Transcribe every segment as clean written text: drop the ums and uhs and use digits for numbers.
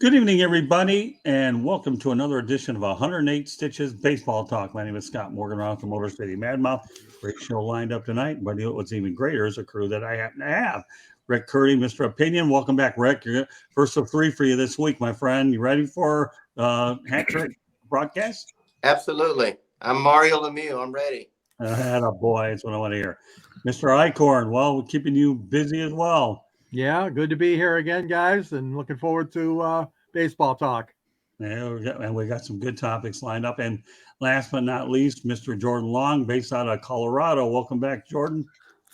Good evening, everybody, and welcome to another edition of 108 Stitches Baseball Talk. My name is Scott Morgan from Motor City Madmouth. Great show lined up tonight, but what's even greater is a crew that I happen to have. Rick Curdy, Mr. Opinion. Welcome back, Rick. You're first of three for you this week, my friend. You ready for hat trick broadcast? Absolutely. I'm Mario Lemieux. I'm ready. A boy, that's what I want to hear. Mr. Icorn, well, we're keeping you busy as well. Yeah, good to be here again, guys, and looking forward to baseball talk. Yeah, we got some good topics lined up. And last but not least, Mr. Jordan Long, based out of Colorado. Welcome back, Jordan.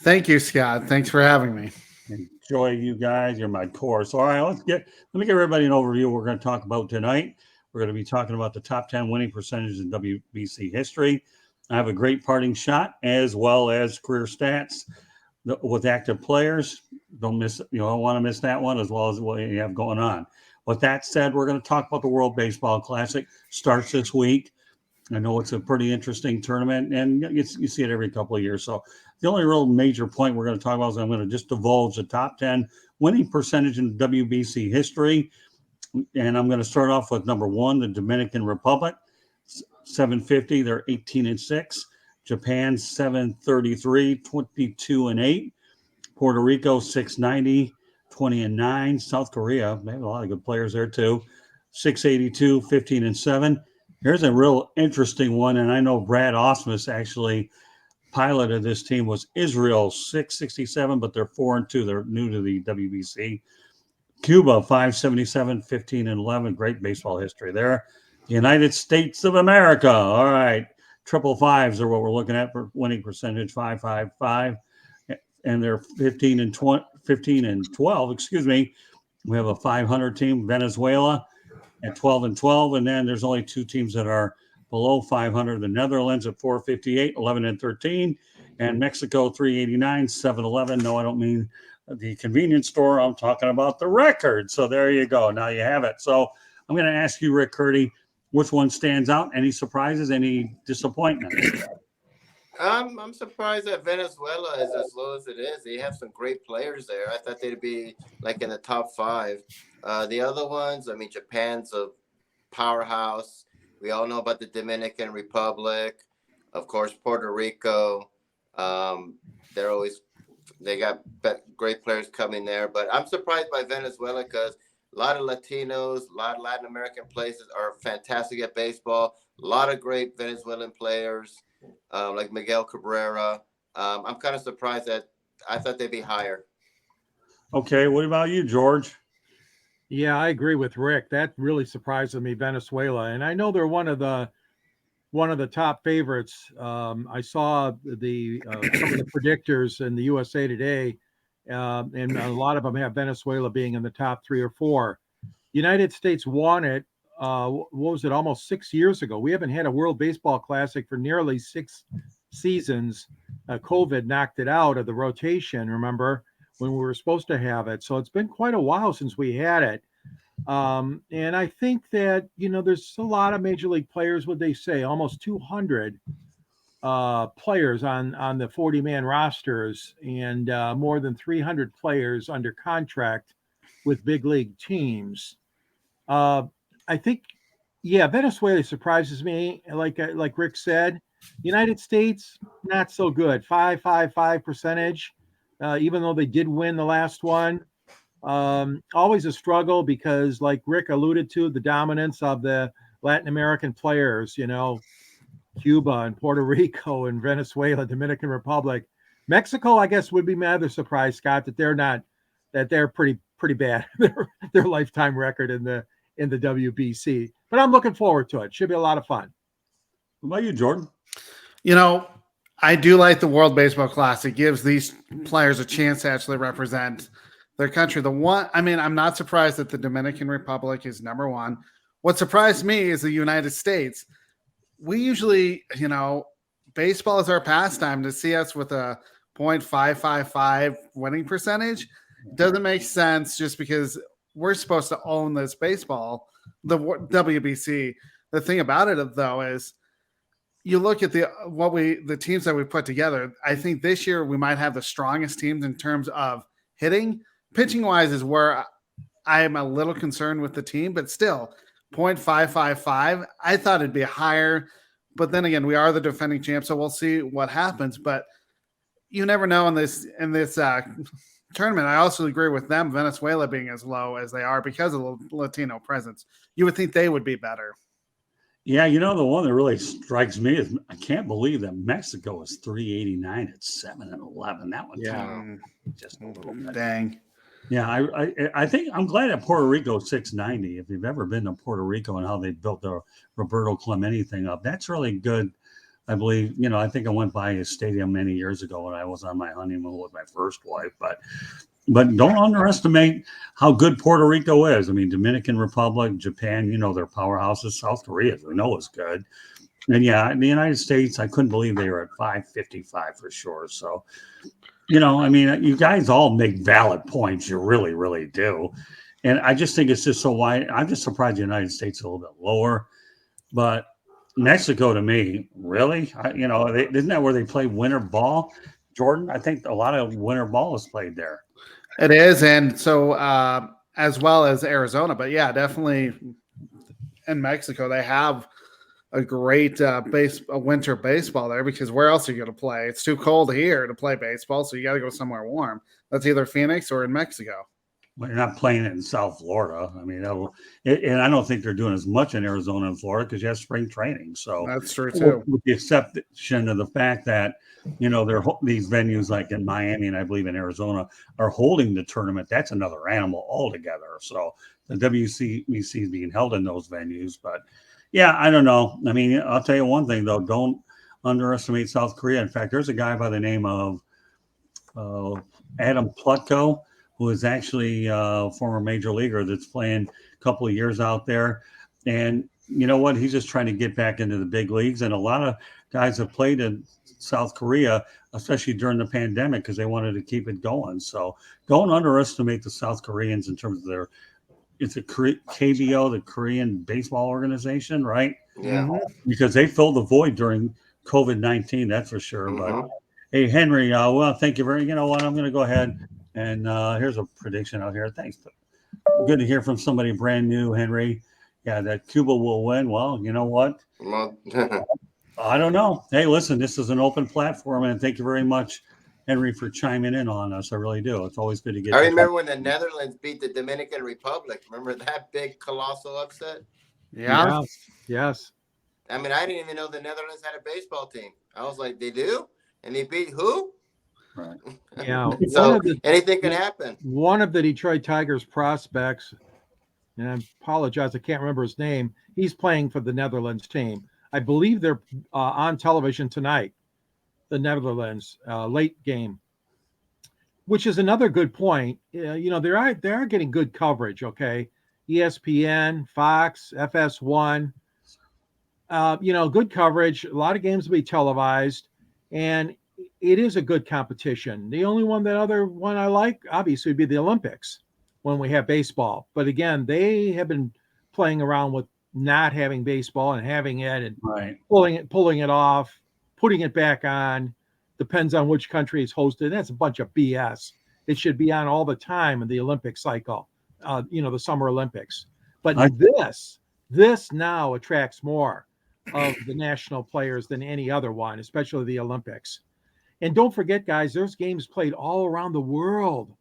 Thank you, Scott. Thanks for having me. Enjoy you guys. You're my core. So, all right, let me give everybody an overview of what we're going to talk about tonight. We're going to be talking about the top 10 winning percentages in WBC history. I have a great parting shot as well as career stats with active players. Don't want to miss that one, as well as what you have going on. With that said, we're going to talk about the World Baseball Classic. Starts this week. I know it's a pretty interesting tournament, and you see it every couple of years. So the only real major point we're going to talk about is I'm going to just divulge the top 10 winning percentage in WBC history. And I'm going to start off with number one, the Dominican Republic, 750. They're 18-6. Japan, 733, 22-8. Puerto Rico, 690, 20-9. South Korea, they have a lot of good players there too. 682, 15-7. Here's a real interesting one, and I know bradausmus actually piloted this team. Was Israel, 667, but they're 4-2. They're new to the WBC. Cuba, 577, 15-11. Great baseball history there. The United States of America. All right. Triple fives are what we're looking at for winning percentage, 555. And they're 15 and 12. Excuse me. We have a 500 team, Venezuela, at 12-12, and then there's only two teams that are below 500. The Netherlands at 458, 11-13, and Mexico 389, 7-11. No, I don't mean the convenience store. I'm talking about the record. So there you go. Now you have it. So I'm going to ask you, Rick Curdy, which one stands out? Any surprises? Any disappointments? I'm surprised that Venezuela is as low as it is. They have some great players there. I thought they'd be like in the top five. The other ones, I mean, Japan's a powerhouse. We all know about the Dominican Republic, of course, Puerto Rico. They got great players coming there. But I'm surprised by Venezuela because a lot of Latinos, a lot of Latin American places are fantastic at baseball. A lot of great Venezuelan players. Like Miguelcabrera. I'm kind of surprised that I thought they'd be higher. Okay, what about you, George? Yeah, I agree with Rick. That really surprises me, Venezuela, and I know they're one of the top favorites. I saw some of the predictors in the USA Today, and a lot of them have Venezuela being in the top 3 or 4. United States won it. What was it, almost 6 years ago? We haven't had a World Baseball Classic for nearly 6 seasons. COVID knocked it out of the rotation, remember, when we were supposed to have it. So it's been quite a while since we had it. And I think that, there's a lot of major league players, what they say, almost 200 players on the 40-man rosters, and more than 300 players under contract with big league teams. I think, Venezuela surprises me. Like Rick said, United States, not so good. 5.55 percentage, even though they did win the last one. Always a struggle because, like Rick alluded to, the dominance of the Latin American players, Cuba and Puerto Rico and Venezuela, Dominican Republic. Mexico, I guess, would be my other surprise, Scott, that they're pretty bad. their lifetime record in the WBC, but I'm looking forward to it. Should be a lot of fun. What about you, Jordan? I do like the World Baseball Classic. It gives these players a chance to actually represent their country. I'm not surprised that the Dominican Republic is number one. What surprised me is the United States. We usually, baseball is our pastime. To see us with a .555 winning percentage doesn't make sense just because we're supposed to own this baseball, the WBC. The thing about it, though, is you look at the teams that we put together. I think this year we might have the strongest teams in terms of hitting. Pitching wise is where I am a little concerned with the team, but still 0.555. I thought it'd be higher, but then again, we are the defending champ, so we'll see what happens. But you never know in this tournament. I also agree with them, Venezuela being as low as they are because of the Latino presence. You would think they would be better. Yeah, the one that really strikes me is I can't believe that Mexico is 389 at 7-11. That one, just a little bit. Dang. Yeah, I think I'm glad that Puerto Rico 690. If you've ever been to Puerto Rico and how they built the Robertoclemente thing up, that's really good. I believe, I think I went by his stadium many years ago when I was on my honeymoon with my first wife. But don't underestimate how good Puerto Rico is. I mean, Dominican Republic, Japan, their powerhouses. South Korea, we know is good. And yeah, in the United States, I couldn't believe they were at 555 for sure. So, you guys all make valid points. You really, really do. And I just think it's just so wide. I'm just surprised the United States is a little bit lower. But Mexico, to me, really, isn't that where they play winter ball? Jordan, I think a lot of winter ball is played there. It is, and so as well as Arizona, but yeah, definitely in Mexico they have a great winter baseball there, because where else are you going to play? It's too cold here to play baseball, so you got to go somewhere warm. That's either Phoenix or in Mexico. Well, you're not playing it in South Florida. I mean, and I don't think they're doing as much in Arizona and Florida because you have spring training. So that's true too. With the exception of the fact that these venues like in Miami and I believe in Arizona are holding the tournament. That's another animal altogether. So the WCBC is being held in those venues, but yeah, I don't know. I mean, I'll tell you one thing though: don't underestimate South Korea. In fact, there's a guy by the name of Adam Plutko, who is actually a former major leaguer that's playing a couple of years out there. And you know what? He's just trying to get back into the big leagues. And a lot of guys have played in South Korea, especially during the pandemic, because they wanted to keep it going. So don't underestimate the South Koreans in terms of it's a KBO, the Korean Baseball Organization, right? Yeah. Because they filled the void during COVID-19, that's for sure. But hey, Henry, well, thank you very much. You know what? I'm going to go ahead and here's a prediction out here. Thanks. Good to hear from somebody brand new, Henry. Yeah, that Cuba will win. Well, you know what? I don't know. Hey, listen, this is an open platform, and thank you very much, Henry, for chiming in on us. I really do. It's always good to get. I remember when the Netherlands beat the Dominican Republic. Remember that big colossal upset? Yeah. Yes. I mean, I didn't even know the Netherlands had a baseball team. I was like, they do? And they beat who? Right. Yeah. So anything can happen. One of the Detroit Tigers prospects, and I apologize, I can't remember his name. He's playing for the Netherlands team. I believe they're on television tonight, the Netherlands late game, which is another good point. They are getting good coverage. Okay, ESPN, Fox, FS1. Good coverage. A lot of games will be televised, and it is a good competition. The only other one I like, obviously, would be the Olympics when we have baseball. But again, they have been playing around with not having baseball and having it and pulling it off, putting it back on. Depends on which country is hosted. That's a bunch of BS. It should be on all the time in the Olympic cycle, the Summer Olympics. But this now attracts more of the national players than any other one, especially the Olympics. And don't forget, guys, there's games played all around the world.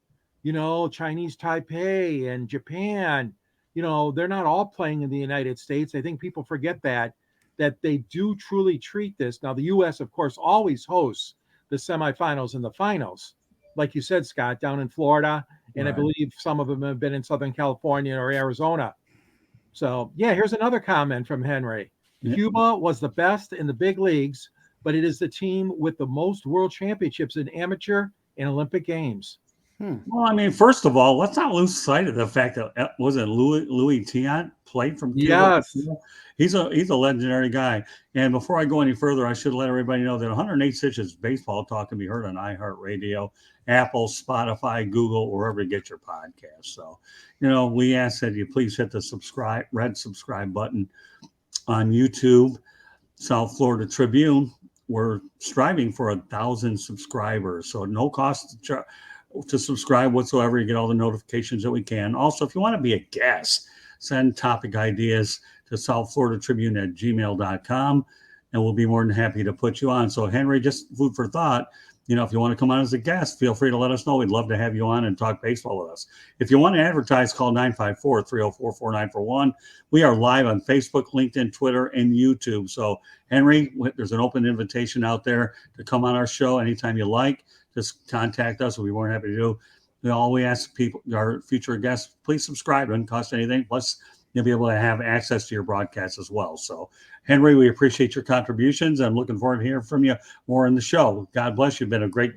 Chinese Taipei and Japan. They're not all playing in the United States. I think people forget that they do truly treat this. Now, the U.S., of course, always hosts the semifinals and the finals. Like you said, Scott, down in Florida. And I believe some of them have been in Southern California or Arizona. So, yeah, here's another comment from Henry. Cuba was the best in the big leagues, but it is the team with the most world championships in amateur and Olympic games. Well, I mean, first of all, let's not lose sight of the fact that wasn't Luistiantsr played from Cuba. Yes, he's a legendary guy. And before I go any further, I should let everybody know that 108 Stitches Baseball Talk can be heard on iHeartRadio, Apple, Spotify, Google, wherever you get your podcasts. So, we ask that you please hit the red subscribe button on YouTube. South Florida Tribune, we're striving for 1,000 subscribers, so no cost to subscribe whatsoever. You get all the notifications that we can. Also, if you want to be a guest, send topic ideas to southfloridatribune@gmail.com, and we'll be more than happy to put you on. So, Henry, just food for thought. If you want to come on as a guest, feel free to let us know. We'd love to have you on and talk baseball with us. If you want to advertise, call 954-304-4941. We are live on Facebook, LinkedIn, Twitter, and YouTube. So, Henry, there's an open invitation out there to come on our show anytime you like. Just contact us. We'll be more than happy to do. We ask people, our future guests, please subscribe. It doesn't cost anything. Plus, you'll be able to have access to your broadcast as well. So, Henry, we appreciate your contributions. I'm looking forward to hearing from you more in the show. God bless you. You've been a great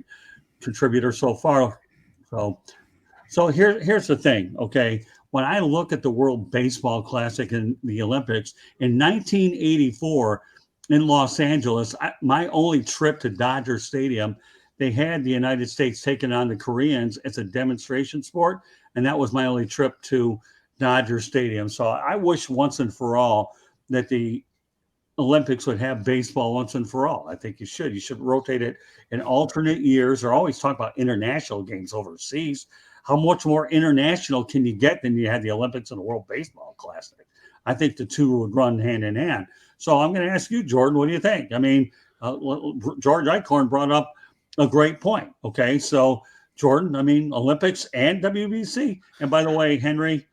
contributor so far. So here's the thing, okay? When I look at the World Baseball Classic and the Olympics in 1984 in Los Angeles, my only trip to Dodger Stadium, they had the United States taking on the Koreans as a demonstration sport, and that was my only trip to Dodger Stadium. So I wish once and for all that the Olympics would have baseball once and for all. I think you should. You should rotate it in alternate years, or always talk about international games overseas. How much more international can you get than you had the Olympics and the World Baseball Classic? I think the two would run hand in hand. So I'm going to ask you, Jordan, what do you think? I mean, George Eichhorn brought up a great point. Okay, so Jordan, I mean, Olympics and WBC. And by the way, Henry,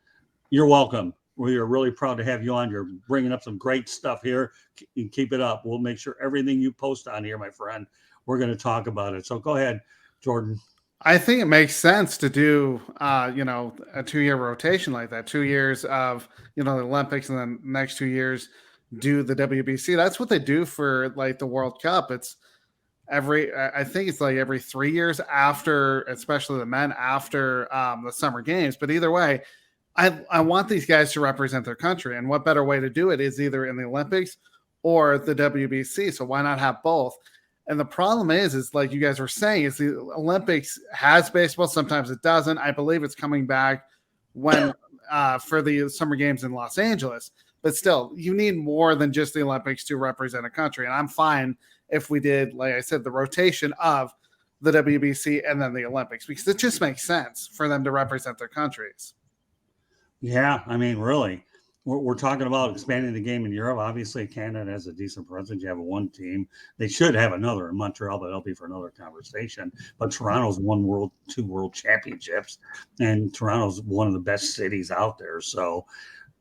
you're welcome. We are really proud to have you on. You're bringing up some great stuff here. Keep it up. We'll make sure everything you post on here, my friend, we're going to talk about it. So go ahead, Jordan. I think it makes sense to do, a 2-year rotation like that. 2 years of, the Olympics, and then next 2 years do the WBC. That's what they do for like the World Cup. It's I think it's like every 3 years after, especially the men, after the summer games. But either way, I want these guys to represent their country. And what better way to do it is either in the Olympics or the WBC. So why not have both? And the problem is like you guys were saying, is the Olympics has baseball. Sometimes it doesn't. I believe it's coming back when for the summer games in Los Angeles. But still, you need more than just the Olympics to represent a country. And I'm fine if we did, like I said, the rotation of the WBC and then the Olympics, because it just makes sense for them to represent their countries. Yeah, I mean, really, we're talking about expanding the game in Europe. Obviously, Canada has a decent presence. You have one team. They should have another in Montreal, but that'll be for another conversation. But Toronto's won 2 world championships, and Toronto's one of the best cities out there. So,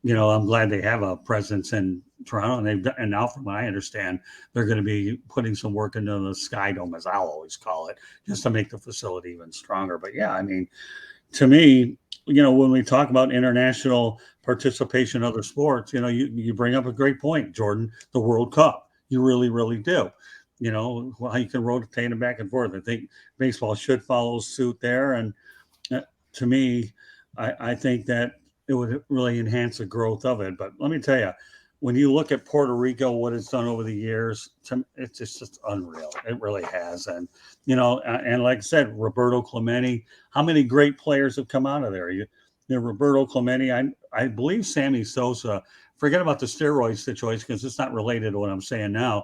I'm glad they have a presence in Toronto, and now, from what I understand, they're going to be putting some work into the Sky Dome, as I'll always call it, just to make the facility even stronger. But yeah, I mean, to me, when we talk about international participation in other sports, you bring up a great point, Jordan, the World Cup. You really, really do. How you can rotate it back and forth. I think baseball should follow suit there. And to me, I think that it would really enhance the growth of it. But let me tell you, when you look at Puerto Rico, what it's done over the years, it's just unreal. It really has. And, and like I said, Roberto Clemente, how many great players have come out of there? Roberto Clemente, I believe Sammy Sosa, forget about the steroid situation because it's not related to what I'm saying now.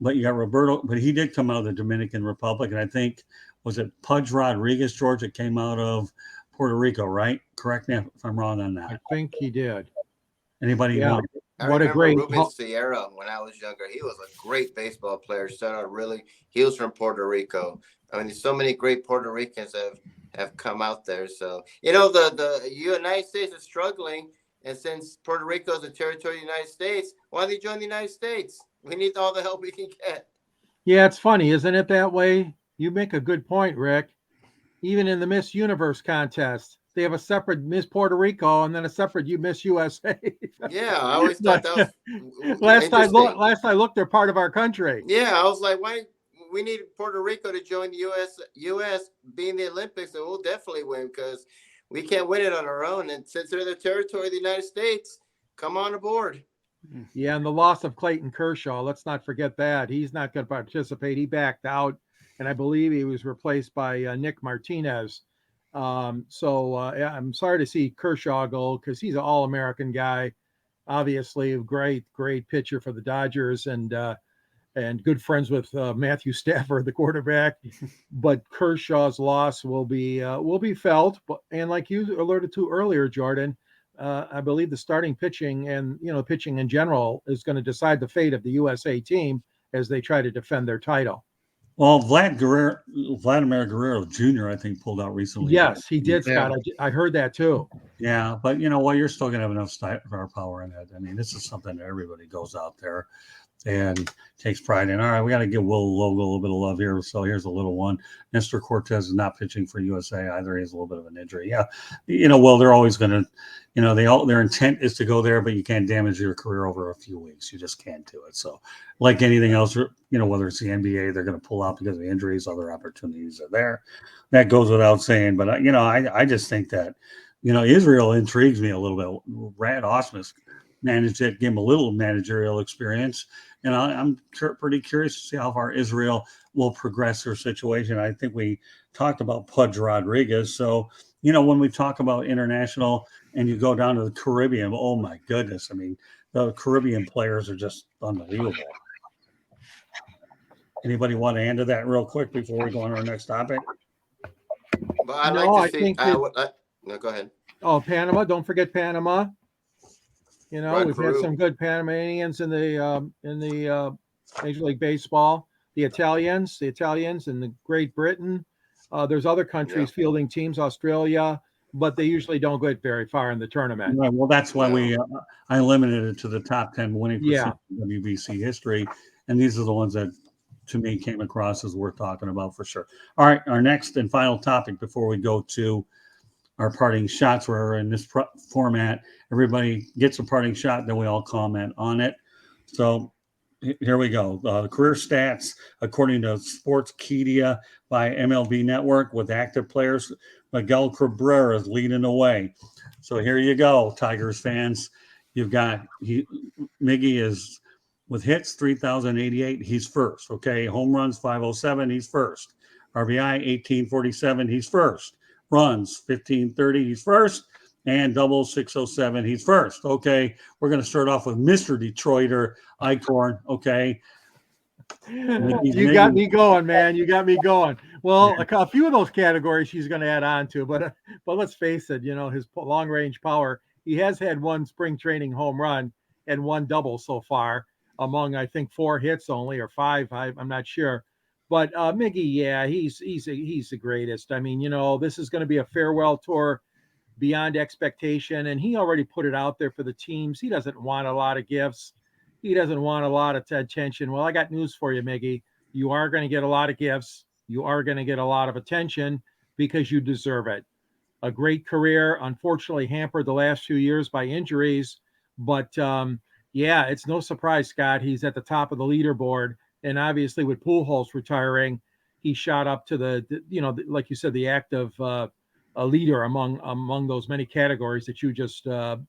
But you got Roberto, but he did come out of the Dominican Republic. And I think, was it Pudgerodriguez, George, that came out of Puerto Rico, right? Correct me if I'm wrong on that. I think he did. Anybody know? What a great Ruben Sierra when I was younger. He was a great baseball player. Started out really. He was from Puerto Rico. I mean, so many great Puerto Ricans have come out there. So the United States is struggling, and since Puerto Rico is a territory of the United States, why don't they join the United States? We need all the help we can get. Yeah, it's funny, isn't it that way? You make a good point, Rick. Even in the Miss Universe contest, they have a separate Miss Puerto Rico and then a separate Miss USA. Yeah, I always thought that was last I looked, they're part of our country. Yeah, I was like, why we need Puerto Rico to join the U.S. being the Olympics, and we'll definitely win because we can't win it on our own. And since they're the territory of the United States, come on aboard. Yeah, and the loss of Clayton Kershaw, let's not forget that. He's not going to participate. He backed out, and I believe he was replaced by Nick Martinez. So I'm sorry to see Kershaw go because he's an all-American guy, obviously a great pitcher for the Dodgers. And and good friends with Matthew Stafford, the quarterback. But Kershaw's loss will be felt. But and like you alerted to earlier, Jordan, I believe the starting pitching and pitching in general is going to decide the fate of the USA team as they try to defend their title. Well, Vladimir Guerrero Jr., I think, pulled out recently. Yes, he did, Yeah. Scott. I heard that too. Yeah, but you know what? You're still going to have enough star power in it. I mean, this is something that everybody goes out there and takes pride in. All right, we got to give Will Logo a little bit of love here. So here's a little one. Nestor Cortez is not pitching for USA either. He has a little bit of an injury. Yeah, well, they're always going to, their intent is to go there, but you can't damage your career over a few weeks. You just can't do it. So, like anything else, whether it's the NBA, they're going to pull out because of injuries. Other opportunities are there. That goes without saying. But I just think that, Israel intrigues me a little bit. Bradausmus managed it, gave him a little managerial experience. And I'm pretty curious to see how far Israel will progress their situation. I think we talked about Pudgerodriguez. So, when we talk about international and you go down to the Caribbean, oh my goodness. I mean, the Caribbean players are just unbelievable. Anybody want to answer that real quick before we go on to our next topic? But I'd like to see. No, go ahead. Oh, Panama! Don't forget Panama. We've had some good Panamanians in the Major League Baseball. The Italians, and the Great Britain. There's other countries fielding teams, Australia, but they usually don't get very far in the tournament. Right. Well, that's why I limited it to the top 10 winning percent in WBC history, and these are the ones that, to me, came across as worth talking about for sure. All right, our next and final topic before we go to our parting shots, where in this format, everybody gets a parting shot, then we all comment on it. So here we go. Career stats, according to Sportskeeda by MLB Network, with active players, Miguelcabrera is leading the way. So here you go, Tigers fans. You've got Miggy is with hits 3,088. He's first. Okay, home runs 507. He's first. RBI 1847. He's first. Runs 1530. He's first. And doubles 607. He's first. Okay, we're going to start off with Mr. Detroiter Eichhorn. Okay. You got me going, man. You got me going. Well, a few of those categories she's going to add on to, but let's face it, his long range power. He has had one spring training home run and one double so far, among I think 4 hits only, or 5. I'm not sure. But Miggy, he's the greatest. I mean, this is going to be a farewell tour beyond expectation, and he already put it out there for the teams. He doesn't want a lot of gifts. He doesn't want a lot of attention. Well, I got news for you, Miggy. You are going to get a lot of gifts. You are going to get a lot of attention because you deserve it. A great career, unfortunately hampered the last few years by injuries. But, it's no surprise, Scott. He's at the top of the leaderboard. And obviously with Pujols retiring, he shot up to the like you said, the active a leader among those many categories that you just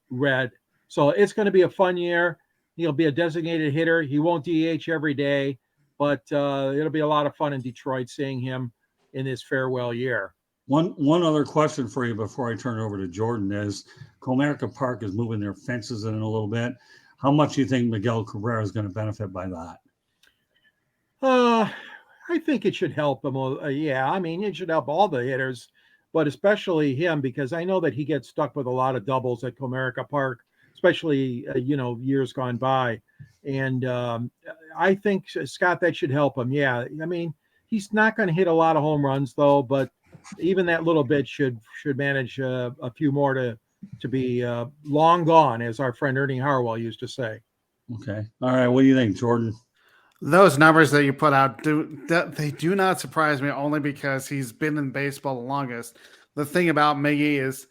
read. So it's going to be a fun year. He'll be a designated hitter. He won't DH every day, but it'll be a lot of fun in Detroit seeing him in his farewell year. One other question for you before I turn it over to Jordan is Comericapark is moving their fences in a little bit. How much do you think Miguelcabrera is going to benefit by that? I think it should help him. I mean, it should help all the hitters, but especially him, because I know that he gets stuck with a lot of doubles at Comericapark, especially, years gone by. And I think, Scott, that should help him. Yeah. I mean, he's not going to hit a lot of home runs, though, but even that little bit should manage a few more to be long gone, as our friend Ernie Harwell used to say. Okay. All right. What do you think, Jordan? Those numbers that you put out, they do not surprise me, only because he's been in baseball the longest. The thing about Miggy is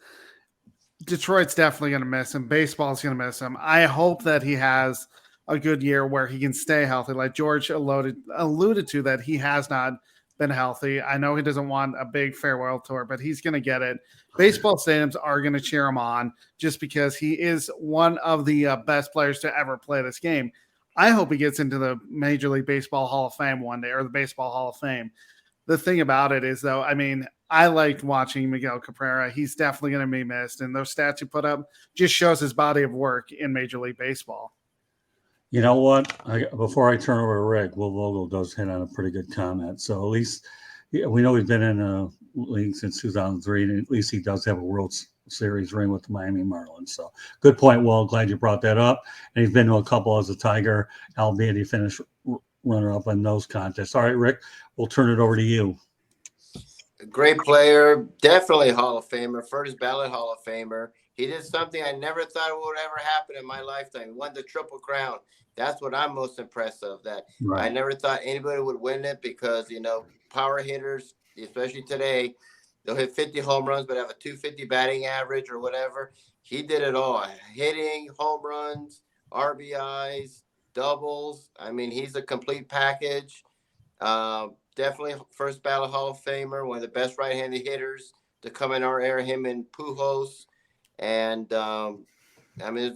Detroit's definitely going to miss him. Baseball's going to miss him. I hope that he has a good year where he can stay healthy. Like George alluded to, that he has not been healthy. I know he doesn't want a big farewell tour, but he's going to get it. Baseball stadiums are going to cheer him on just because he is one of the best players to ever play this game. I hope he gets into the Major League Baseball Hall of Fame one day, or the Baseball Hall of Fame. The thing about it is, though, I mean, I liked watching Miguelcabrera. He's definitely going to be missed. And those stats you put up just shows his body of work in Major League Baseball. You know what? Before I turn over to Rick, Will Vogel does hit on a pretty good comment. So at least we know he's been in a league since 2003, and at least he does have a World Series ring with the Miami Marlins. So good point, Will. Glad you brought that up. And he's been to a couple as a Tiger, albeit he finished runner-up in those contests. All right, Rick, we'll turn it over to you. Great player, definitely Hall of Famer, first ballot Hall of Famer. He did something I never thought would ever happen in my lifetime. He won the Triple Crown. That's what I'm most impressed of. That Right. I never thought anybody would win it because, power hitters, especially today, they'll hit 50 home runs but have a 250 batting average or whatever. He did it all. Hitting, home runs, RBIs, doubles. I mean, he's a complete package. Definitely first ballot Hall of Famer, one of the best right-handed hitters to come in our era, him and Pujols. And,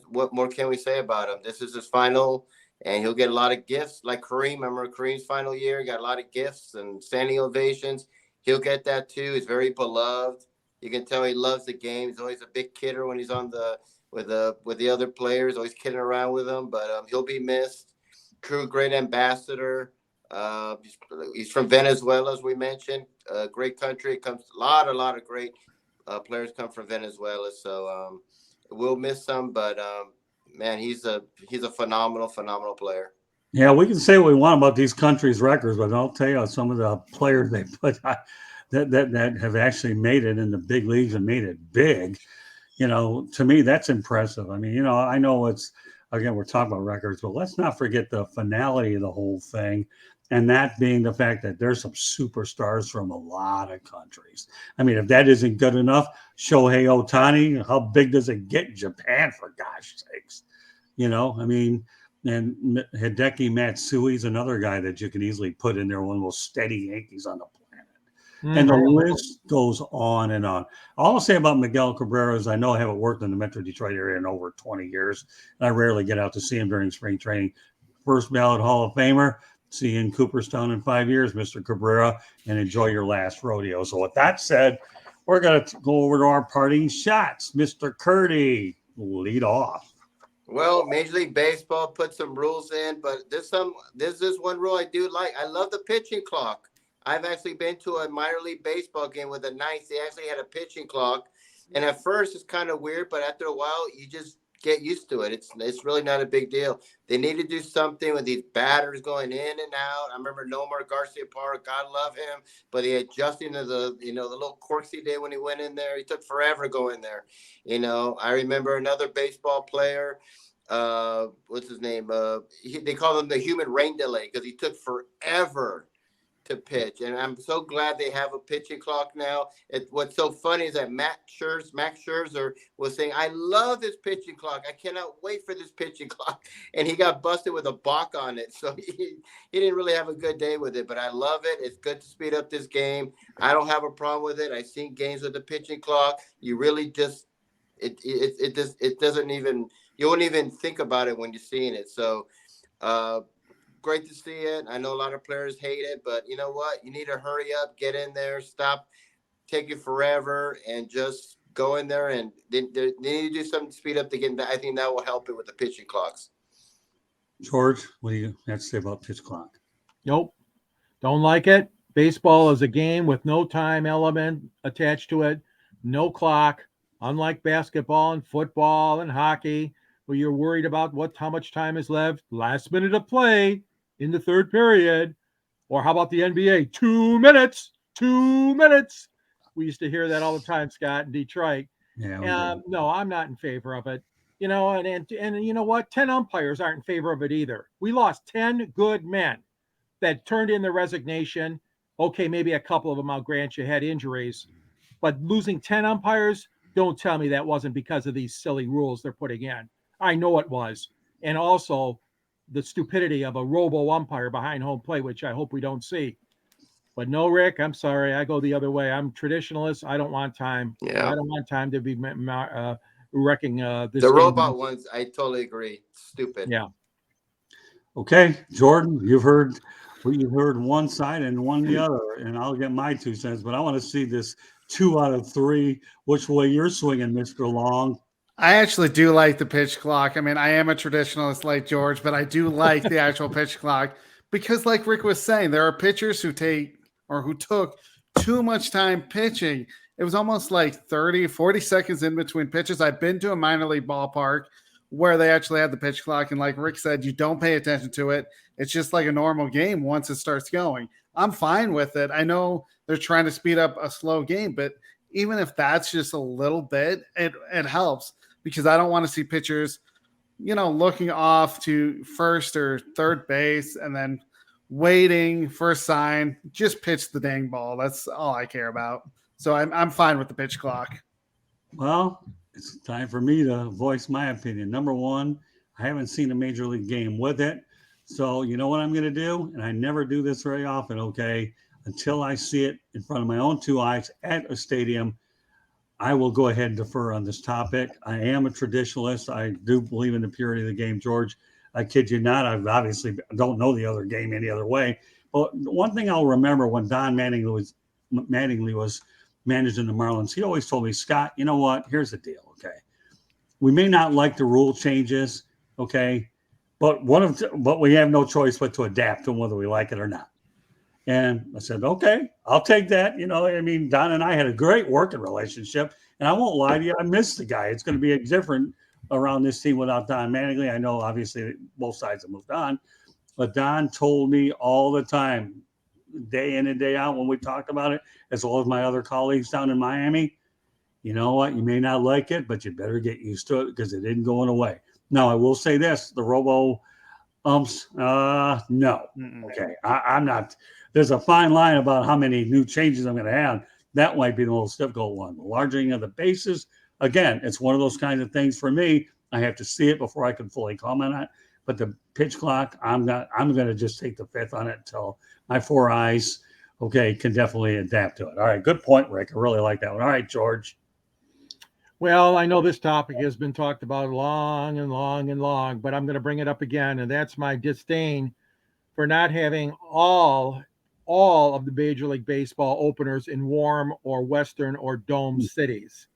what more can we say about him? This is his final, and he'll get a lot of gifts like Kareem. Remember Kareem's final year? He got a lot of gifts and standing ovations. He'll get that too. He's very beloved. You can tell he loves the game. He's always a big kidder when he's on with the other players, always kidding around with them. But he'll be missed. True great ambassador. He's from Venezuela, as we mentioned. Great country. It comes a lot of great players come from Venezuela. So we'll miss some, but man, he's a phenomenal player. Yeah, we can say what we want about these countries' records, but I'll tell you some of the players they put that have actually made it in the big leagues and made it big. To me, that's impressive. I mean, I know it's, again, we're talking about records, but let's not forget the finality of the whole thing. And that being the fact that there's some superstars from a lot of countries. I mean, if that isn't good enough, Shoheiohtani, how big does it get in Japan, for gosh sakes? I mean, and Hideki Matsui's another guy that you can easily put in there, one of those steady Yankees on the planet. Mm-hmm. And the list goes on and on. All I'll say about Miguelcabrera is I know I haven't worked in the Metro Detroit area in over 20 years, and I rarely get out to see him during spring training. First ballot Hall of Famer. See you in Cooperstown in 5 years, Mr. Cabrera, and enjoy your last rodeo. So with that said, we're going to go over to our parting shots. Mr. Curdy, lead off. Well, Major League Baseball put some rules in, but this is one rule I do like. I love the pitching clock. I've actually been to a minor league baseball game with the Knights. They actually had a pitching clock. And at first it's kind of weird, but after a while you just get used to it. It's really not a big deal. They need to do something with these batters going in and out. I remember Nomar Garcia Park, God love him, but he adjusting to the little quirks he did when he went in there. He took forever to go in there. I remember another baseball player. What's his name? They call him the human rain delay because he took forever to pitch. And I'm so glad they have a pitching clock now. What's so funny is that Max Scherzer was saying, I love this pitching clock. I cannot wait for this pitching clock. And he got busted with a balk on it. So he didn't really have a good day with it, but I love it. It's good to speed up this game. I don't have a problem with it. I've seen games with the pitching clock. You really just, it doesn't even, you won't even think about it when you're seeing it. So, great to see it. I know a lot of players hate it, but you know what? You need to hurry up, get in there, stop taking forever, and just go in there. And they need to do something to speed up the game. I think that will help it with the pitching clocks. George, what do you have to say about pitch clock? Nope. Don't like it. Baseball is a game with no time element attached to it, no clock, unlike basketball and football and hockey, where you're worried about how much time is left, last minute of play in the third period. Or how about the NBA? 2 minutes. We used to hear that all the time, Scott, in Detroit. Yeah. No, I'm not in favor of it. And you know what? 10 umpires aren't in favor of it either. We lost 10 good men that turned in their resignation. Okay, maybe a couple of them, I'll grant you, had injuries. But losing 10 umpires, don't tell me that wasn't because of these silly rules they're putting in. I know it was. And also the stupidity of a robo umpire behind home plate, which I hope we don't see. But no, Rick, I'm sorry. I go the other way. I'm traditionalist. I don't want time. Yeah. I don't want time to be wrecking this. The robot ones, I totally agree. Stupid. Yeah. Okay, Jordan, you've heard one side and one the other, and I'll get my 2 cents, but I want to see this 2 out of 3. Which way you're swinging, Mr. Long? I actually do like the pitch clock. I mean, I am a traditionalist like George, but I do like the actual pitch clock because, like Rick was saying, there are pitchers who took too much time pitching. It was almost like 30, 40 seconds in between pitches. I've been to a minor league ballpark where they actually had the pitch clock. And like Rick said, you don't pay attention to it. It's just like a normal game once it starts going. I'm fine with it. I know they're trying to speed up a slow game, but even if that's just a little bit, it helps. Because I don't want to see pitchers, looking off to first or third base and then waiting for a sign. Just pitch the dang ball. That's all I care about. So I'm fine with the pitch clock. Well, it's time for me to voice my opinion. Number one, I haven't seen a major league game with it. So you know what I'm going to do? And I never do this very often, okay? Until I see it in front of my own two eyes at a stadium, I will go ahead and defer on this topic. I am a traditionalist. I do believe in the purity of the game, George. I kid you not. I obviously don't know the other game any other way. But one thing I'll remember when Don Mattingly was managing the Marlins, he always told me, Scott, you know what? Here's the deal, okay? We may not like the rule changes, okay? But we have no choice but to adapt to them whether we like it or not. And I said, okay, I'll take that. Don and I had a great working relationship. And I won't lie to you, I miss the guy. It's going to be different around this team without Don Mattingly. I know, obviously, both sides have moved on. But Don told me all the time, day in and day out, when we talked about it, as well as my other colleagues down in Miami, you know what? You may not like it, but you better get used to it because it isn't going away. Now, I will say this, the robo umps, no. Okay, I'm not. There's a fine line about how many new changes I'm going to have. That might be the most difficult one. The larging of the bases, again, it's one of those kinds of things for me. I have to see it before I can fully comment on it. But the pitch clock, I'm going to just take the fifth on it until my four eyes, okay, can definitely adapt to it. All right, good point, Rick. I really like that one. All right, George. Well, I know this topic has been talked about long and long and long, but I'm going to bring it up again, and that's my disdain for not having all of the Major League Baseball openers in warm or western or dome cities.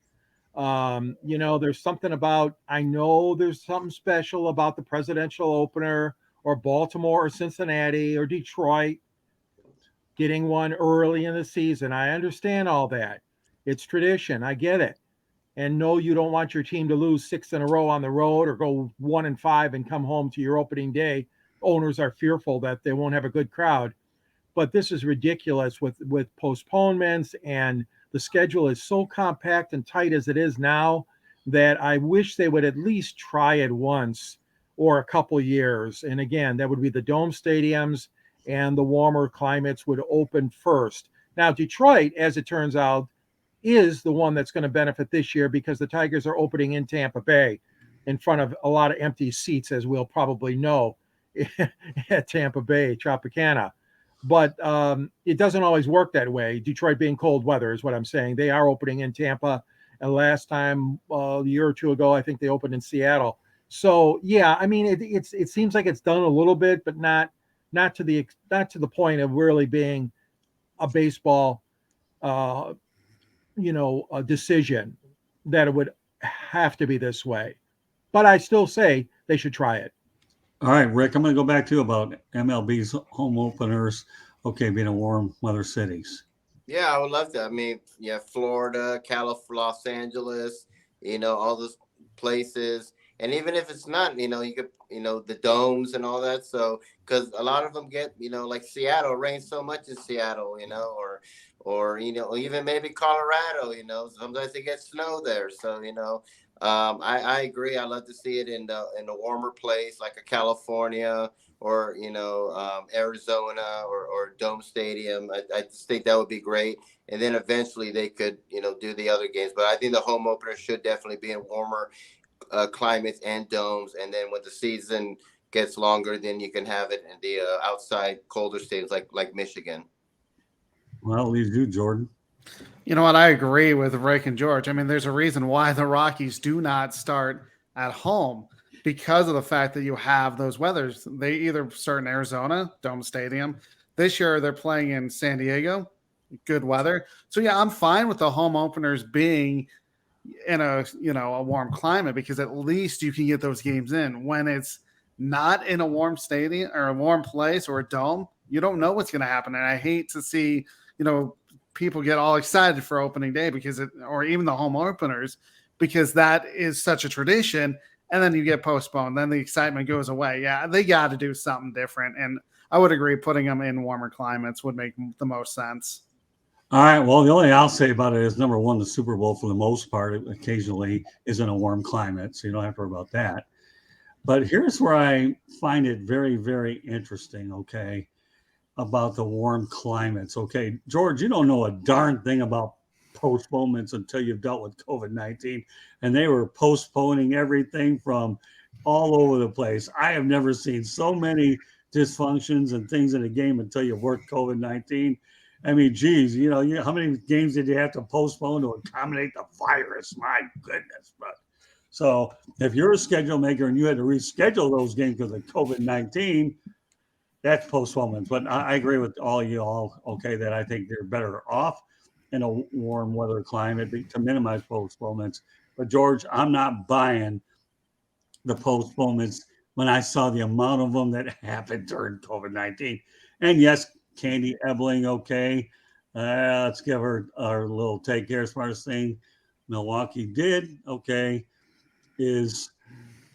There's something about, I know there's something special about the presidential opener or Baltimore or Cincinnati or Detroit getting one early in the season. I understand all that. It's tradition. I get it. And no, you don't want your team to lose 6 in a row on the road or go 1-5 and come home to your opening day. Owners are fearful that they won't have a good crowd. But this is ridiculous with postponements, and the schedule is so compact and tight as it is now that I wish they would at least try it once or a couple years. And again, that would be the dome stadiums, and the warmer climates would open first. Now, Detroit, as it turns out, is the one that's going to benefit this year because the Tigers are opening in Tampa Bay in front of a lot of empty seats, as we'll probably know, at Tampa Bay, Tropicana. But it doesn't always work that way. Detroit being cold weather is what I'm saying. They are opening in Tampa. And last time, a year or two ago, I think they opened in Seattle. So, yeah, I mean, it seems like it's done a little bit, but not to the point of really being a baseball a decision that it would have to be this way. But I still say they should try it. All right, Rick, I'm going to go back to you about MLB's home openers, okay, being in warm weather cities. Yeah, I would love that. I mean, yeah, Florida, California, Los Angeles, all those places. And even if it's not, you could, the domes and all that. So, because a lot of them get, like Seattle, rains so much in Seattle, or even maybe Colorado, sometimes they get snow there. So, I agree. I love to see it in a warmer place like a California or Arizona or Dome Stadium. I just think that would be great. And then eventually they could do the other games. But I think the home opener should definitely be in warmer climates and domes. And then when the season gets longer, then you can have it in the outside colder states like Michigan. Well, leave you, Jordan. You know what? I agree with Rick and George. I mean, there's a reason why the Rockies do not start at home because of the fact that you have those weathers. They either start in Arizona, Dome Stadium. This year, they're playing in San Diego, good weather. So, yeah, I'm fine with the home openers being in a warm climate, because at least you can get those games in. When it's not in a warm stadium or a warm place or a dome, you don't know what's going to happen. And I hate to see, people get all excited for opening day or even the home openers, because that is such a tradition. And then you get postponed, then the excitement goes away. Yeah, they got to do something different. And I would agree putting them in warmer climates would make the most sense. All right. Well, the only thing I'll say about it is, number one, the Super Bowl, for the most part, occasionally is in a warm climate, so you don't have to worry about that. But here's where I find it very, very interesting, okay, about the warm climates. Okay, George, you don't know a darn thing about postponements until you've dealt with COVID-19, and they were postponing everything from all over the place. I have never seen so many dysfunctions and things in a game until you've worked COVID-19. I mean, geez, how many games did you have to postpone to accommodate the virus? My goodness. But so if you're a schedule maker and you had to reschedule those games because of COVID-19, that's postponements. But I agree with all you all, okay, that I think they're better off in a warm weather climate to minimize postponements. But George, I'm not buying the postponements when I saw the amount of them that happened during COVID-19. And yes, Candy Ebling, okay. Let's give her our little take here. Smartest thing Milwaukee did, okay, is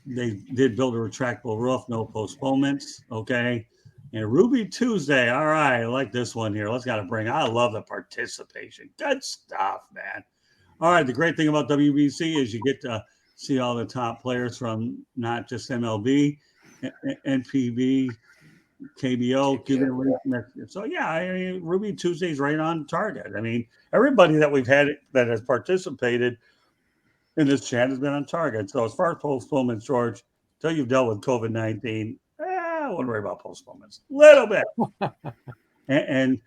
they did build a retractable roof, no postponements, okay. And Ruby Tuesday, all right, I like this one here. I love the participation. Good stuff, man. All right, the great thing about WBC is you get to see all the top players from not just MLB, NPB, KBO, Cuban League. So yeah, I mean, Ruby Tuesday's right on target. I mean, everybody that we've had that has participated in this chat has been on target. So as far as postponements, George, until you've dealt with COVID-19, I wouldn't worry about postponements. Little bit. and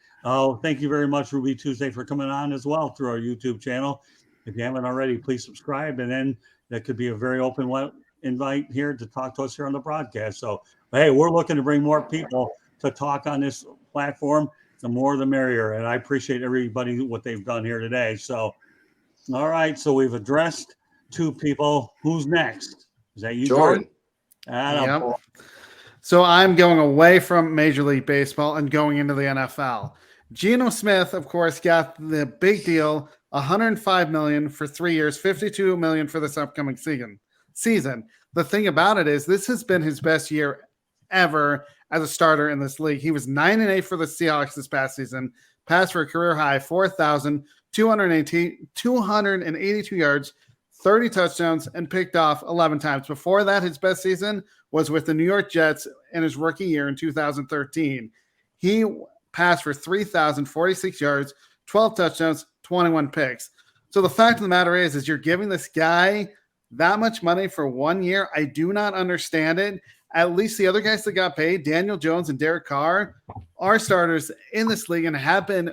thank you very much, Ruby Tuesday, for coming on as well through our YouTube channel. If you haven't already, please subscribe, and then that could be a very open invite here to talk to us here on the broadcast. So, hey, we're looking to bring more people to talk on this platform. The more, the merrier. And I appreciate everybody, what they've done here today. So, all right. So we've addressed two people. Who's next? Is that you, Jordan? Yep. So I'm going away from Major League Baseball and going into the NFL. Geno Smith, of course, got the big deal, $105 million for 3 years, $52 million for this upcoming season. The thing about it is, this has been his best year ever as a starter in this league. He was 9-8 for the Seahawks this past season, passed for a career high 4,282 yards, 30 touchdowns, and picked off 11 times. Before that, his best season was with the New York Jets in his rookie year in 2013. He passed for 3,046 yards, 12 touchdowns, 21 picks. So the fact of the matter is you're giving this guy that much money for 1 year. I do not understand it. At least the other guys that got paid, Daniel Jones and Derek Carr, are starters in this league and have been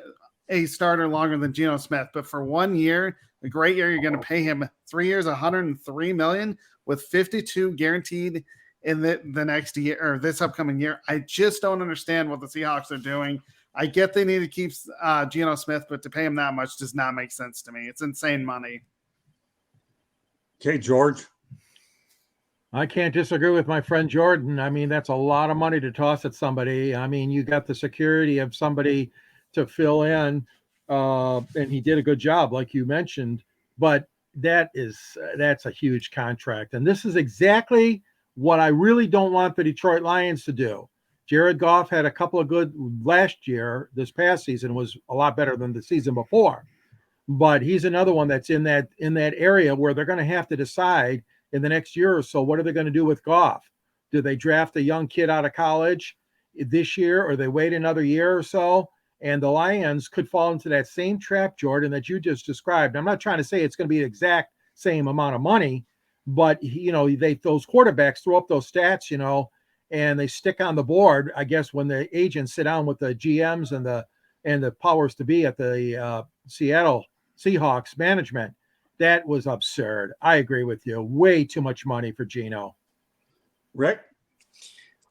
a starter longer than Geno Smith. But for 1 year, a great year, you're going to pay him 3 years, $103 million with 52 guaranteed in the next year or this upcoming year. I just don't understand what the Seahawks are doing. I get they need to keep Geno Smith, but to pay him that much does not make sense to me. It's insane money. Okay, George. I can't disagree with my friend Jordan. I mean, that's a lot of money to toss at somebody. I mean, you got the security of somebody to fill in, and he did a good job, like you mentioned. But that's a huge contract, and this is exactly what I really don't want the Detroit Lions to do. Jared Goff had a couple of good last year. This past season was a lot better than the season before. But he's another one that's in that area where they're going to have to decide in the next year or so, what are they going to do with Goff? Do they draft a young kid out of college this year, or they wait another year or so? And the Lions could fall into that same trap, Jordan, that you just described. I'm not trying to say it's going to be the exact same amount of money, but those quarterbacks throw up those stats, and they stick on the board. I guess when the agents sit down with the GMs and the powers to be at the Seattle Seahawks management, that was absurd. I agree with you. Way too much money for Geno. Rick?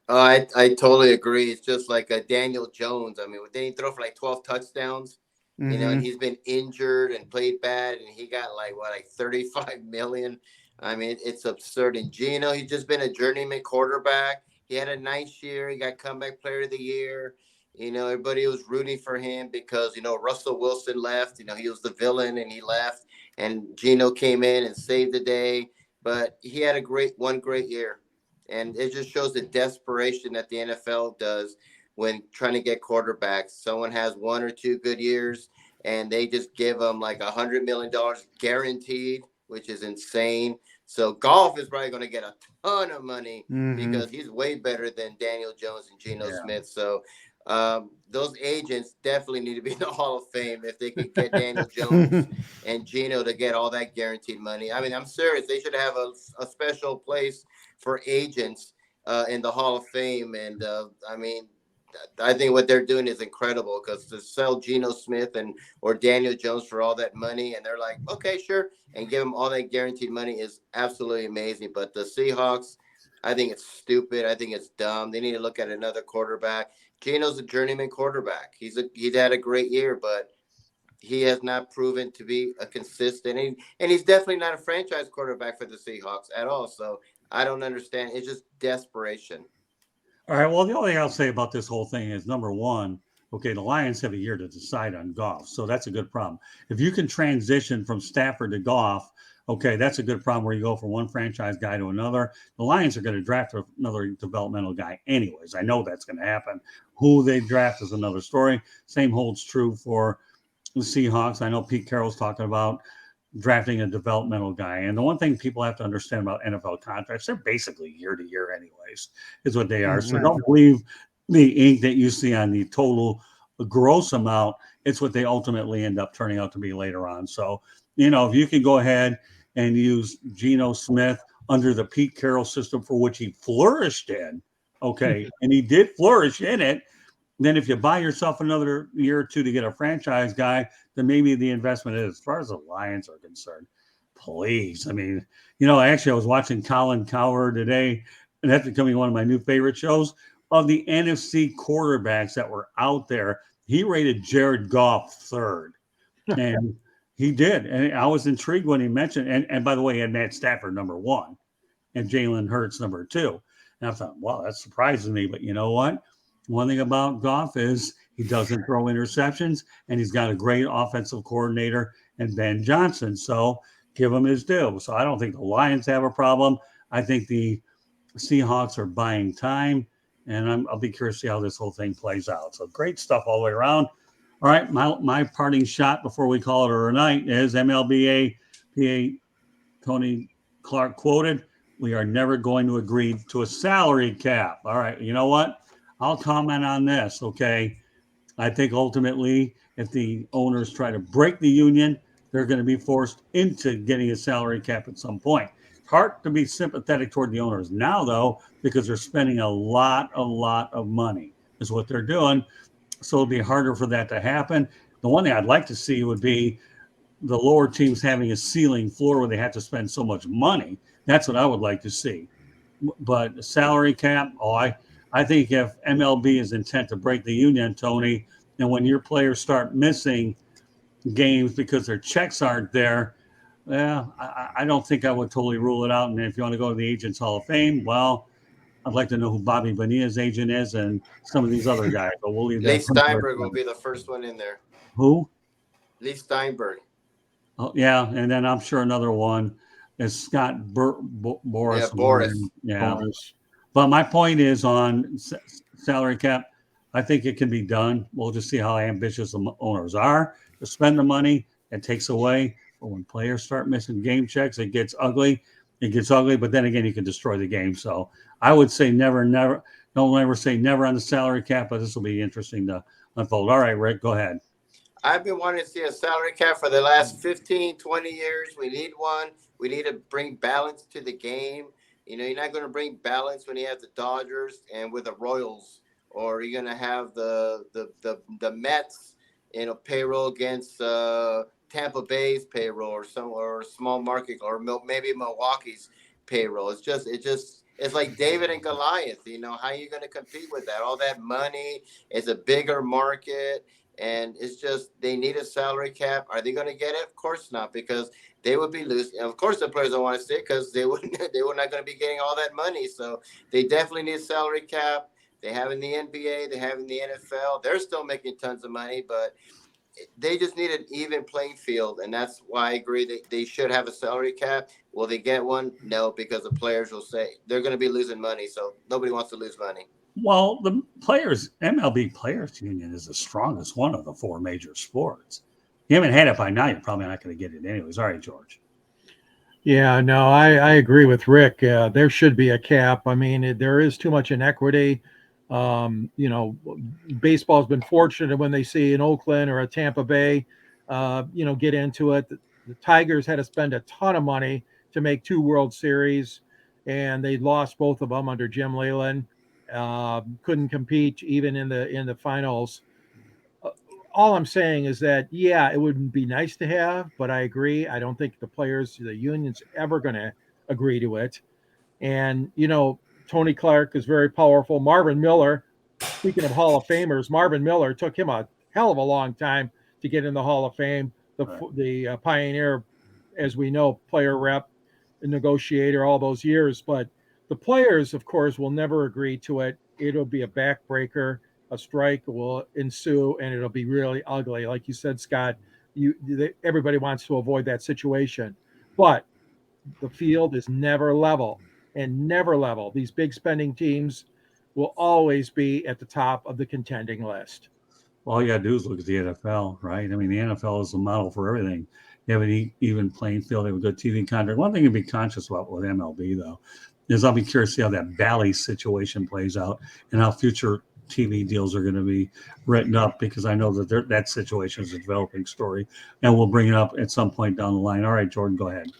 I totally agree. It's just like Daniel Jones. I mean, didn't he throw for like 12 touchdowns You know, and Mhm. he's been injured and played bad, and he got like 35 million. I mean, it's absurd. And Gino, he's just been a journeyman quarterback. He had a nice year. He got comeback player of the year. You know, everybody was rooting for him because, you know, Russell Wilson left. You know, he was the villain and he left. And Gino came in and saved the day. But he had one great year. And it just shows the desperation that the NFL does when trying to get quarterbacks. Someone has 1 or 2 good years and they just give them like $100 million guaranteed, which is insane. So Golf is probably going to get a ton of money Mhm. because he's way better than Daniel Jones and Geno Yeah. Smith. So those agents definitely need to be in the Hall of Fame if they could get Daniel Jones and Geno to get all that guaranteed money. I mean, I'm serious. They should have a special place for agents in the Hall of Fame. And I mean, I think what they're doing is incredible because to sell Geno Smith or Daniel Jones for all that money, and they're like, okay, sure, and give them all that guaranteed money is absolutely amazing. But the Seahawks, I think it's stupid. I think it's dumb. They need to look at another quarterback. Geno's a journeyman quarterback. He's had a great year, but he has not proven to be a consistent, and he's definitely not a franchise quarterback for the Seahawks at all. So I don't understand. It's just desperation. All right. Well, the only thing I'll say about this whole thing is number one, okay, the Lions have a year to decide on Goff. So that's a good problem. If you can transition from Stafford to Goff, okay, that's a good problem where you go from one franchise guy to another. The Lions are going to draft another developmental guy anyways. I know that's going to happen. Who they draft is another story. Same holds true for the Seahawks. I know Pete Carroll's talking about drafting a developmental guy. And the one thing people have to understand about NFL contracts, they're basically year to year, anyways, is what they are. So Mhm. don't believe the ink that you see on the total gross amount. It's what they ultimately end up turning out to be later on. So, you know, if you can go ahead and use Geno Smith under the Pete Carroll system for which he flourished in, okay, and he did flourish in it, then if you buy yourself another year or two to get a franchise guy, then maybe the investment is. As far as the Lions are concerned, please. I mean, you know, actually, I was watching Colin Cowherd today, and that's becoming one of my new favorite shows. Of the NFC quarterbacks that were out there, he rated Jared Goff third. And he did. And I was intrigued when he mentioned, and by the way, he had Matt Stafford number one and Jalen Hurts number two. And I thought, wow, that surprises me. But you know what? One thing about Goff is he doesn't throw interceptions, and he's got a great offensive coordinator and Ben Johnson. So give him his due. So I don't think the Lions have a problem. I think the Seahawks are buying time, and I'll be curious to see how this whole thing plays out. So great stuff all the way around. All right, my parting shot before we call it a night is MLBA Tony Clark quoted, "We are never going to agree to a salary cap." All right, you know what? I'll comment on this, okay? I think ultimately, if the owners try to break the union, they're going to be forced into getting a salary cap at some point. It's hard to be sympathetic toward the owners now, though, because they're spending a lot of money, is what they're doing. So it'll be harder for that to happen. The one thing I'd like to see would be the lower teams having a ceiling floor where they have to spend so much money. That's what I would like to see. But salary cap, I think if MLB is intent to break the union, Tony, and when your players start missing games because their checks aren't there, I don't think I would totally rule it out. And if you want to go to the Agents Hall of Fame, well, I'd like to know who Bobby Bonilla's agent is and some of these other guys, but we'll leave Lee that for another Steinberg will time. be the first one in there. Who? Lee Steinberg. Oh, yeah, and then I'm sure another one is Scott Yeah, Boris. Boris. Yeah, Bonus. but my point is on salary cap. I think it can be done. We'll just see how ambitious the owners are to spend the money. It takes away. But when players start missing game checks, it gets ugly. It gets ugly. But then again, you can destroy the game. So I would say never, never. Don't ever say never on the salary cap. But this will be interesting to unfold. All right, Rick, go ahead. I've been wanting to see a salary cap for the last 15, 20 years. We need one. We need to bring balance to the game. You know, you're not going to bring balance when you have the Dodgers and with the Royals, or you're going to have the Mets, you know, payroll against Tampa Bay's payroll or small market or maybe Milwaukee's payroll. It's like David and Goliath. You know, how are you going to compete with that? All that money is a bigger market. And it's just they need a salary cap. Are they going to get it? Of course not, because they would be losing. Of course, the players don't want to stay because they were not going to be getting all that money. So they definitely need a salary cap. They have in the NBA, they have in the NFL. They're still making tons of money, but they just need an even playing field, and that's why I agree that they should have a salary cap. Will they get one? No, because the players will say they're going to be losing money, so nobody wants to lose money. Well, the MLB Players Union is the strongest one of the four major sports. You haven't had it by now, you're probably not going to get it anyways. All right, George. Yeah, no, I agree with Rick. There should be a cap. I mean, there is too much inequity. Baseball's been fortunate when they see an Oakland or a Tampa Bay, get into it. The Tigers had to spend a ton of money to make 2 World Series, and they lost both of them under Jim Leyland. Couldn't compete even in the finals. All I'm saying is that, yeah, it would be nice to have, but I agree. I don't think the union's ever going to agree to it. And, Tonyclark is very powerful. Marvin Miller, speaking of Hall of Famers, Marvin Miller took him a hell of a long time to get in the Hall of Fame. The pioneer, as we know, player rep, negotiator, all those years. But the players, of course, will never agree to it. It'll be a backbreaker. A strike will ensue, and it'll be really ugly. Like you said, Scott, everybody wants to avoid that situation. But the field is never level. And never level. These big spending teams will always be at the top of the contending list. Well, all you got to do is look at the NFL, right? I mean, the NFL is the model for everything. You have an even playing field. They have a good TV contract. One thing to be conscious about with MLB, though, is I'll be curious to see how that Bally situation plays out and how future TV deals are going to be written up, because I know that that situation is a developing story, and we'll bring it up at some point down the line. All right, Jordan, go ahead.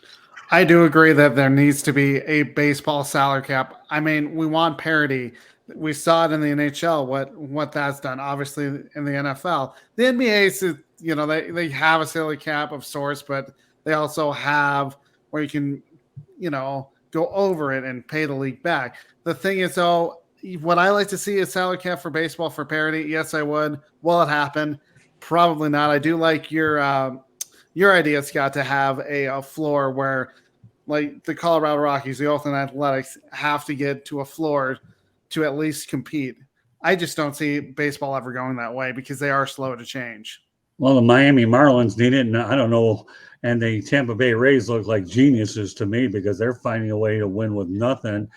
I do agree that there needs to be a baseball salary cap. I mean, we want parity. We saw it in the NHL, what that's done. Obviously, in the NFL, the NBA is, they have a salary cap of sorts, but they also have where you can, go over it and pay the league back. The thing is, though, would I like to see a salary cap for baseball for parity? Yes, I would. Will it happen? Probably not. I do like your idea, Scott, to have a floor where, like the Colorado Rockies, the Oakland Athletics have to get to a floor to at least compete. I just don't see baseball ever going that way because they are slow to change. Well, the Miami Marlins need it, and I don't know. And the Tampa Bay Rays look like geniuses to me because they're finding a way to win with nothing.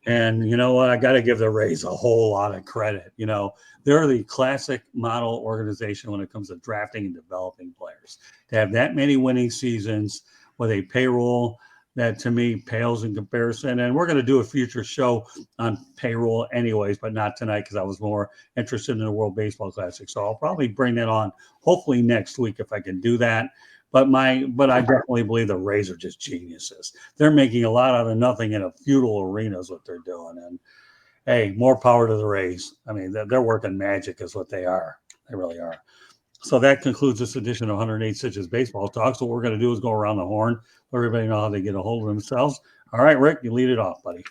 And you know what? I got to give the Rays a whole lot of credit. They're the classic model organization when it comes to drafting and developing players. To have that many winning seasons with a payroll that, to me, pales in comparison. And we're going to do a future show on payroll anyways, but not tonight because I was more interested in the World Baseball Classic. So I'll probably bring that on hopefully next week if I can do that. But I definitely believe the Rays are just geniuses. They're making a lot out of nothing in a feudal arena is what they're doing. And hey, more power to the Rays. I mean, they're working magic is what they are. They really are. So that concludes this edition of 108 Stitches Baseball Talk. So what we're going to do is go around the horn, let everybody know how they get a hold of themselves. All right, Rick, you lead it off, buddy.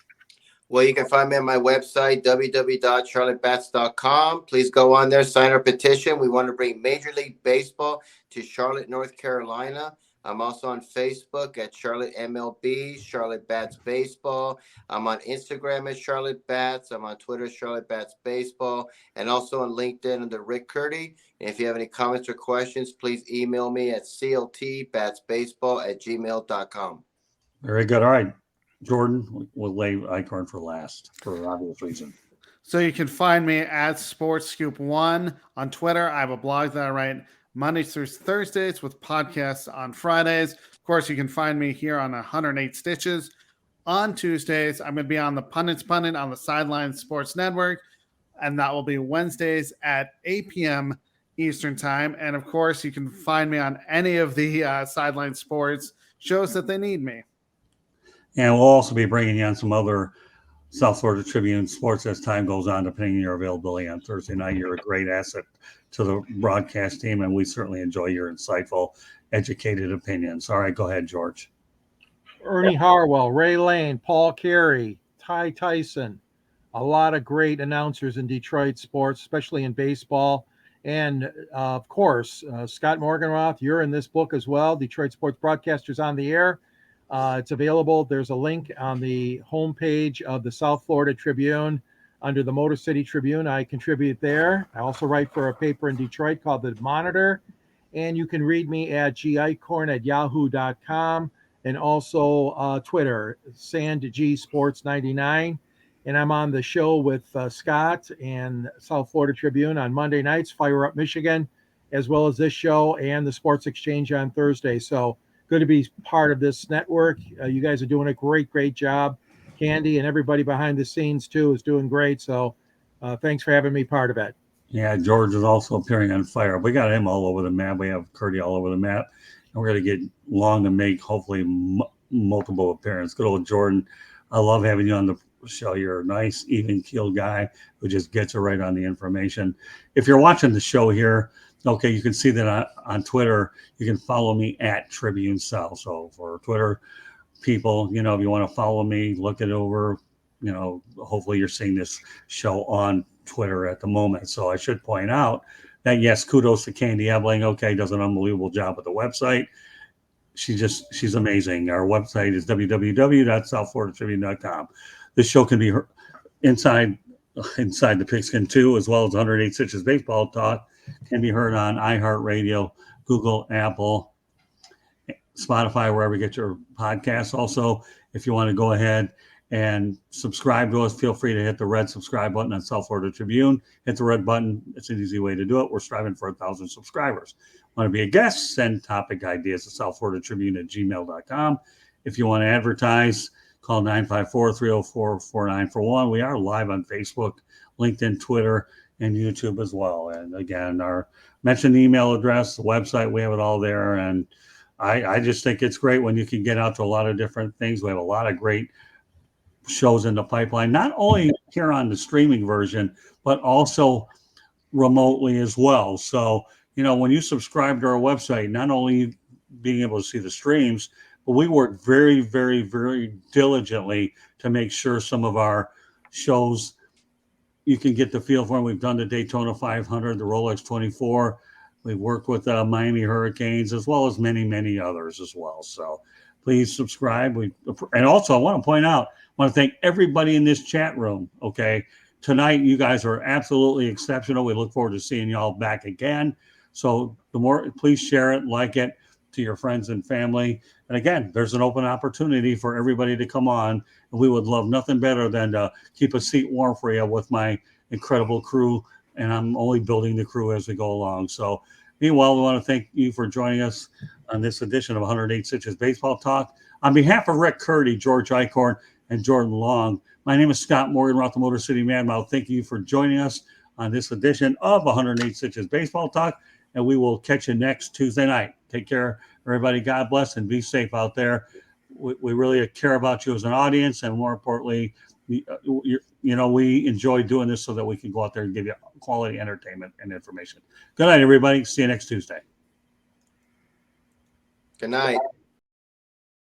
Well, you can find me on my website, www.charlottebats.com. Please go on there, sign our petition. We want to bring Major League Baseball to Charlotte, North Carolina. I'm also on Facebook at Charlotte MLB, Charlotte Bats Baseball. I'm on Instagram at Charlotte Bats. I'm on Twitter, Charlotte Bats Baseball, and also on LinkedIn under Rick Curdy. And if you have any comments or questions, please email me at cltbatsbaseball@gmail.com. Very good. All right, Jordan, we'll lay Icorn for last for obvious reason. So you can find me at SportsScoop1 on Twitter. I have a blog that I write Mondays through Thursdays with podcasts on Fridays. Of course, you can find me here on 108 Stitches on Tuesdays. I'm going to be on the Pundits Pundit on the Sideline Sports Network, and that will be Wednesdays at 8 p.m. Eastern Time. And, of course, you can find me on any of the Sideline Sports shows that they need me. And we'll also be bringing you on some other South Florida Tribune sports as time goes on, depending on your availability on Thursday night. You're a great asset to the broadcast team, and we certainly enjoy your insightful, educated opinions. All right, go ahead, George. Ernie Harwell, Ray Lane, Paul Carey, Ty Tyson, a lot of great announcers in Detroit sports, especially in baseball. And of course, Scott Morganroth, you're in this book as well, Detroit Sports Broadcasters on the Air. It's available. There's a link on the homepage of the South Florida Tribune under the Motor City Tribune. I contribute there. I also write for a paper in Detroit called The Monitor. And you can read me at gicorn@yahoo.com and also Twitter, SandGSports99. And I'm on the show with Scott and South Florida Tribune on Monday nights, Fire Up Michigan, as well as this show and the Sports Exchange on Thursday. So good to be part of this network. You guys are doing a great job. Candy and everybody behind the scenes, too, is doing great. So thanks for having me part of it. Yeah, George is also appearing on Fire. We got him all over the map. We have Curdy all over the map. And we're going to get Long to make, hopefully, multiple appearances. Good old Jordan. I love having you on the show. You're a nice, even-keeled guy who just gets it right on the information. If you're watching the show here, okay, you can see that on Twitter. You can follow me at Tribune South. So for Twitter people, if you want to follow me, look it over. Hopefully you're seeing this show on Twitter at the moment. So I should point out that, yes, kudos to Candy Ebling. Okay, does an unbelievable job with the website. She's amazing. Our website is www.southfloridatribune.com. This show can be heard inside the pigskin too, as well as 108 Stitches Baseball Talk can be heard on iHeartRadio, Google, Apple, Spotify, wherever you get your podcasts. Also, if you want to go ahead and subscribe to us, feel free to hit the red subscribe button on South Florida Tribune. Hit the red button. It's an easy way to do it. We're striving for 1,000 subscribers. Want to be a guest? Send topic ideas to southfloridatribune@gmail.com. If you want to advertise, call 954-304-4941. We are live on Facebook, LinkedIn, Twitter, and YouTube as well. And again, mention the email address, the website, we have it all there. And I just think it's great when you can get out to a lot of different things. We have a lot of great shows in the pipeline, not only here on the streaming version, but also remotely as well. So, when you subscribe to our website, not only being able to see the streams, but we work very, very, very diligently to make sure some of our shows, you can get the feel for them. We've done the Daytona 500, the Rolex 24. We've worked with Miami Hurricanes, as well as many, many others as well. So please subscribe. And also, I want to point out, I want to thank everybody in this chat room. Okay. Tonight, you guys are absolutely exceptional. We look forward to seeing y'all back again. So please share it, like it to your friends and family. And again, there's an open opportunity for everybody to come on. And we would love nothing better than to keep a seat warm for you with my incredible crew. And I'm only building the crew as we go along. So meanwhile, we want to thank you for joining us on this edition of 108 Stitches Baseball Talk. On behalf of Rick Curdy, George Eichhorn, and Jordan Long, my name is Scott Morganroth, the Motor City Madmouth. Thank you for joining us on this edition of 108 Stitches Baseball Talk. And we will catch you next Tuesday night. Take care, everybody. God bless and be safe out there. We really care about you as an audience. And more importantly, we enjoy doing this so that we can go out there and give you quality entertainment and information. Good night, everybody. See you next Tuesday. Good night.